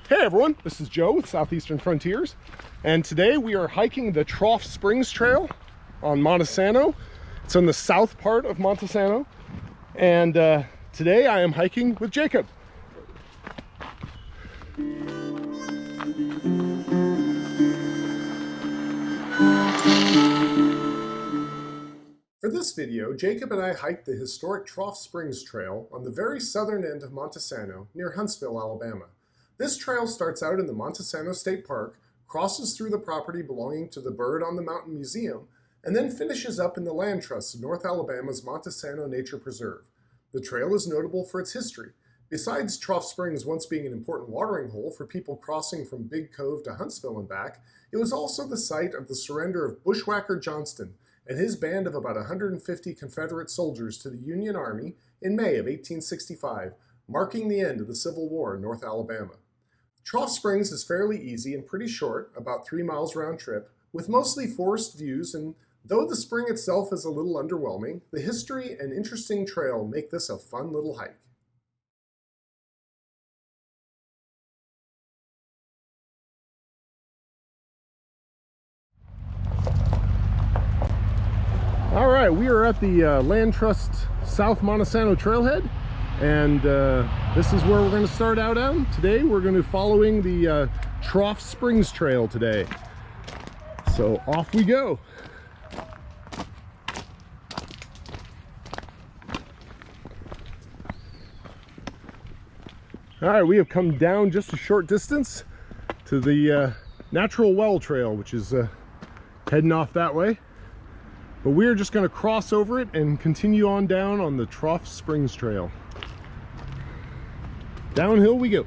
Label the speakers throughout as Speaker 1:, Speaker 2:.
Speaker 1: Hey everyone, this is Joe with Southeastern Frontiers, and today we are hiking the Trough Springs Trail on Monte Sano. It's on the south part of Monte Sano, and today I am hiking with Jacob. For this video, Jacob and I hiked the historic Trough Springs Trail on the very southern end of Monte Sano near Huntsville, Alabama. This trail starts out in the Monte Sano State Park, crosses through the property belonging to the Burritt on the Mountain Museum, and then finishes up in the land trust of North Alabama's Monte Sano Nature Preserve. The trail is notable for its history. Besides Trough Springs once being an important watering hole for people crossing from Big Cove to Huntsville and back, it was also the site of the surrender of Bushwacker Johnston and his band of about 150 Confederate soldiers to the Union Army in May of 1865, marking the end of the Civil War in North Alabama. Trough Springs is fairly easy and pretty short, about 3 miles round trip, with mostly forest views, and though the spring itself is a little underwhelming, the history and interesting trail make this a fun little hike. All right, we are at the Land Trust South Monte Sano Trailhead, and this is where we're going to start out on. Today we're going to be following the Trough Springs Trail today. So off we go. All right, we have come down just a short distance to the Natural Well Trail, which is heading off that way. But we're just going to cross over it and continue on down on the Trough Springs Trail. Downhill we go.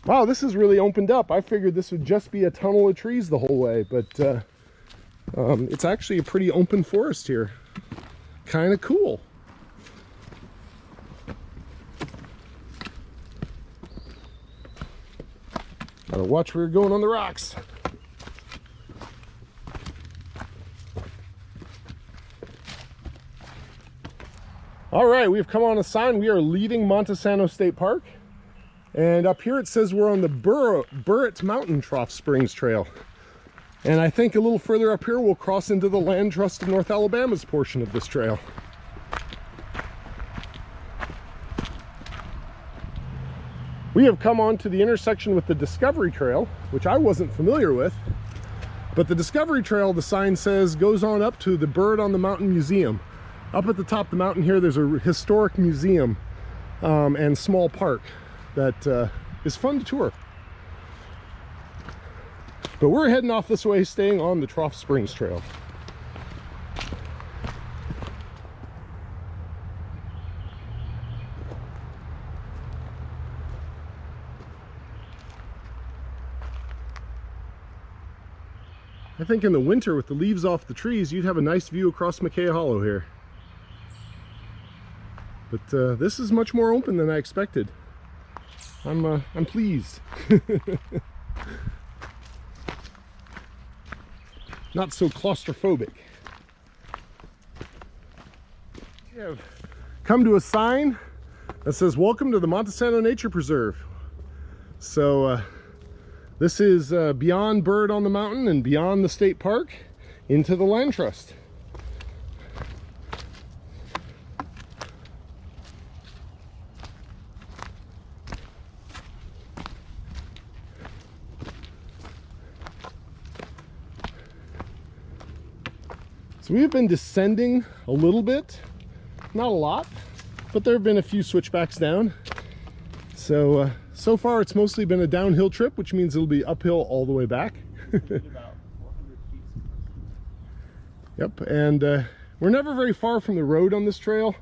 Speaker 1: Wow, this is really opened up. I figured this would just be a tunnel of trees the whole way, but it's actually a pretty open forest here. Kind of cool. Gotta watch where you're going on the rocks. All right, we've come on a sign. We are leaving Monte Sano State Park. And up here it says we're on the Burritt Mountain Trough Springs Trail. And I think a little further up here we'll cross into the Land Trust of North Alabama's portion of this trail. We have come on to the intersection with the Discovery Trail, which I wasn't familiar with. But the Discovery Trail, the sign says, goes on up to the Burritt on the Mountain Museum. Up at the top of the mountain here, there's a historic museum and small park that is fun to tour. But we're heading off this way, staying on the Trough Springs Trail. I think in the winter with the leaves off the trees, you'd have a nice view across McKay Hollow here. But this is much more open than I expected. I'm pleased. Not so claustrophobic. We have come to a sign that says, "Welcome to the Monte Sano Nature Preserve." So this is beyond Burritt on the Mountain and beyond the state park into the Land Trust. So we have been descending a little bit, not a lot, but there have been a few switchbacks down. So so far it's mostly been a downhill trip, which means it'll be uphill all the way back.
Speaker 2: About 400 feet.
Speaker 1: Yep, and we're never very far from the road on this trail.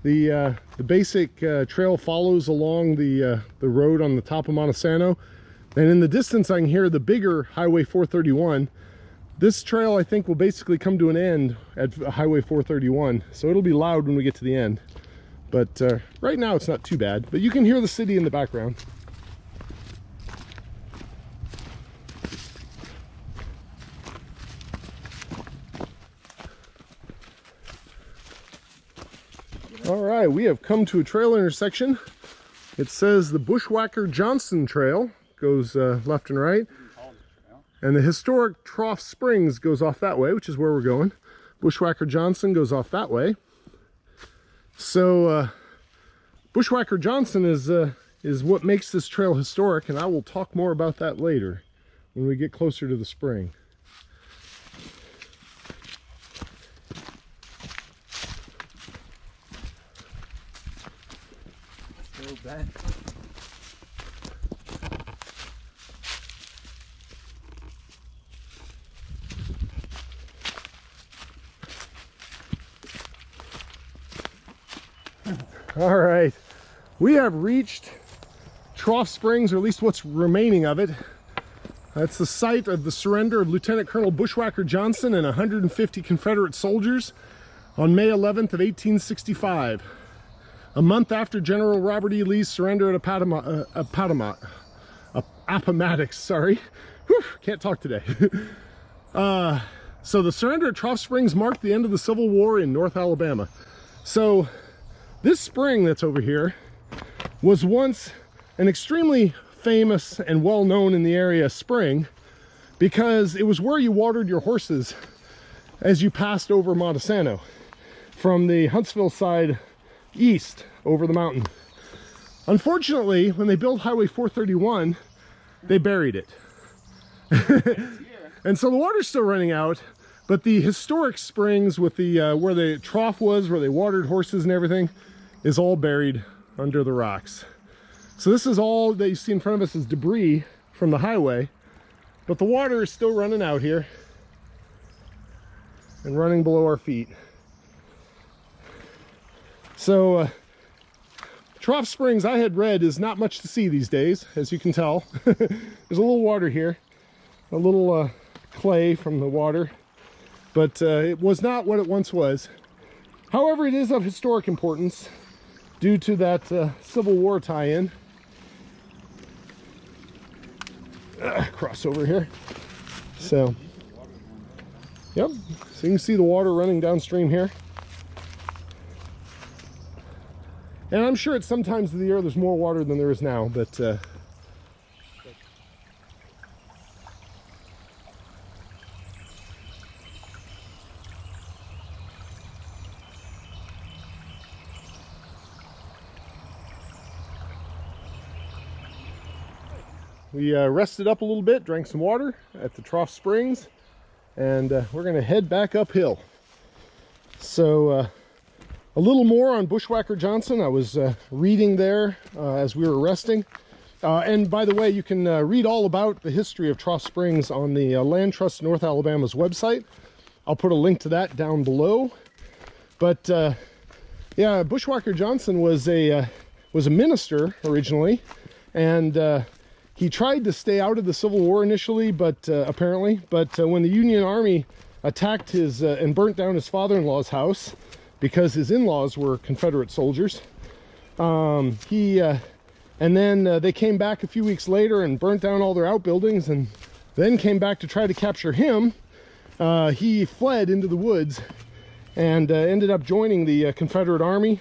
Speaker 1: The basic trail follows along the road on the top of Monte Sano, and in the distance I can hear the bigger Highway 431. This trail I think will basically come to an end at Highway 431, so it'll be loud when we get to the end. But right now it's not too bad, but you can hear the city in the background. All right, we have come to a trail intersection. It says the Bushwacker Johnston Trail goes left and right. And the historic Trough Springs goes off that way, which is where we're going. Bushwacker Johnston goes off that way. So Bushwacker Johnston is what makes this trail historic, and I will talk more about that later when we get closer to the spring.
Speaker 2: So bad.
Speaker 1: All right, we have reached Trough Springs, or at least what's remaining of it. That's the site of the surrender of Lieutenant Colonel Bushwacker Johnston and 150 Confederate soldiers on May 11th of 1865, a month after General Robert E. Lee's surrender at Appomattox. Sorry, whew, can't talk today. So the surrender at Trough Springs marked the end of the Civil War in North Alabama. So this spring that's over here was once an extremely famous and well-known in the area spring because it was where you watered your horses as you passed over Monte Sano from the Huntsville side east over the mountain. Unfortunately, when they built Highway 431, they buried it. And so the water's still running out, but the historic springs with the where the trough was, where they watered horses and everything, is all buried under the rocks. So this is all that you see in front of us is debris from the highway, but the water is still running out here and running below our feet. So Trough Springs, I had read, is not much to see these days, as you can tell. There's a little water here, a little clay from the water, but it was not what it once was. However, it is of historic importance due to that Civil War tie-in. Cross over here. So, yep, so you can see the water running downstream here. And I'm sure at some times of the year there's more water than there is now, but we rested up a little bit, drank some water at the Trough Springs, and we're going to head back uphill. So a little more on Bushwacker Johnston. I was reading there as we were resting. And by the way, you can read all about the history of Trough Springs on the Land Trust North Alabama's website. I'll put a link to that down below. But yeah, Bushwacker Johnston was a minister originally, and he tried to stay out of the Civil War initially, but when the Union Army attacked his and burnt down his father-in-law's house because his in-laws were Confederate soldiers, and then they came back a few weeks later and burnt down all their outbuildings, and then came back to try to capture him. He fled into the woods and ended up joining the Confederate Army,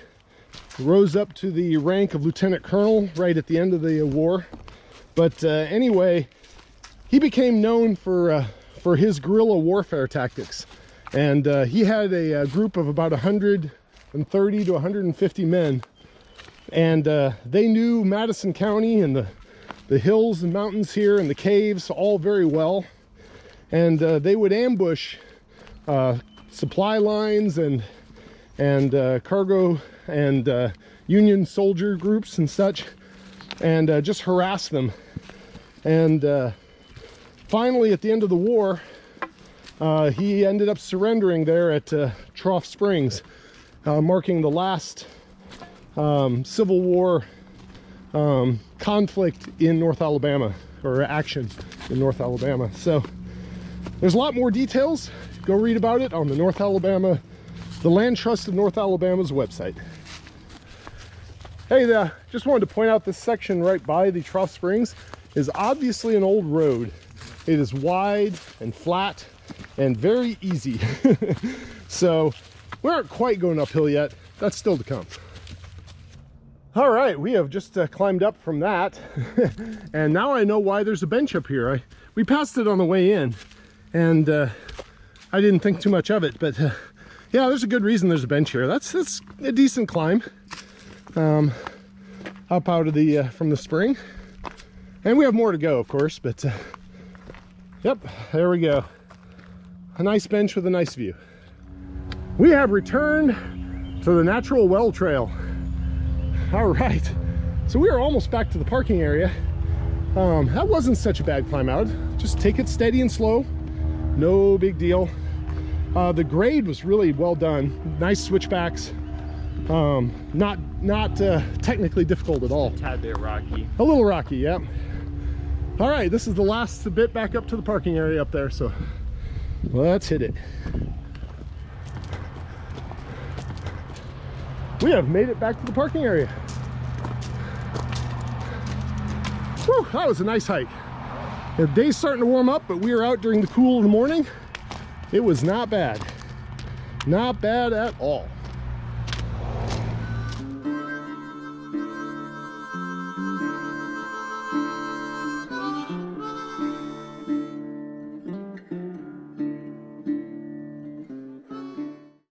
Speaker 1: rose up to the rank of lieutenant colonel right at the end of the war. But anyway, he became known for his guerrilla warfare tactics, and he had a group of about 130 to 150 men, and they knew Madison County and the hills and mountains here and the caves all very well, and they would ambush supply lines and cargo and Union soldier groups and such, and just harass them. And finally, at the end of the war, he ended up surrendering there at Trough Springs, marking the last Civil War conflict in North Alabama, or action in North Alabama. So there's a lot more details. Go read about it on the Land Trust of North Alabama's website. Hey there, just wanted to point out this section right by the Trough Springs is obviously an old road. It is wide and flat and very easy. So we aren't quite going uphill yet, that's still to come. All right, we have just climbed up from that. And now I know why there's a bench up here. We passed it on the way in, and I didn't think too much of it, but yeah, there's a good reason there's a bench here. That's a decent climb up out of the from the spring, and we have more to go, of course, but yep, there we go. A nice bench with a nice view. We have returned to the natural well trail. All right, so we are almost back to the parking area. That wasn't such a bad climb out. Just take it steady and slow, no big deal. The grade was really well done. Nice switchbacks. Not technically difficult at all.
Speaker 2: A tad bit rocky.
Speaker 1: A little rocky, yeah. All right, this is the last bit back up to the parking area up there, so let's hit it. We have made it back to the parking area. Whew, that was a nice hike. The day's starting to warm up, but we were out during the cool of the morning. It was not bad. Not bad at all.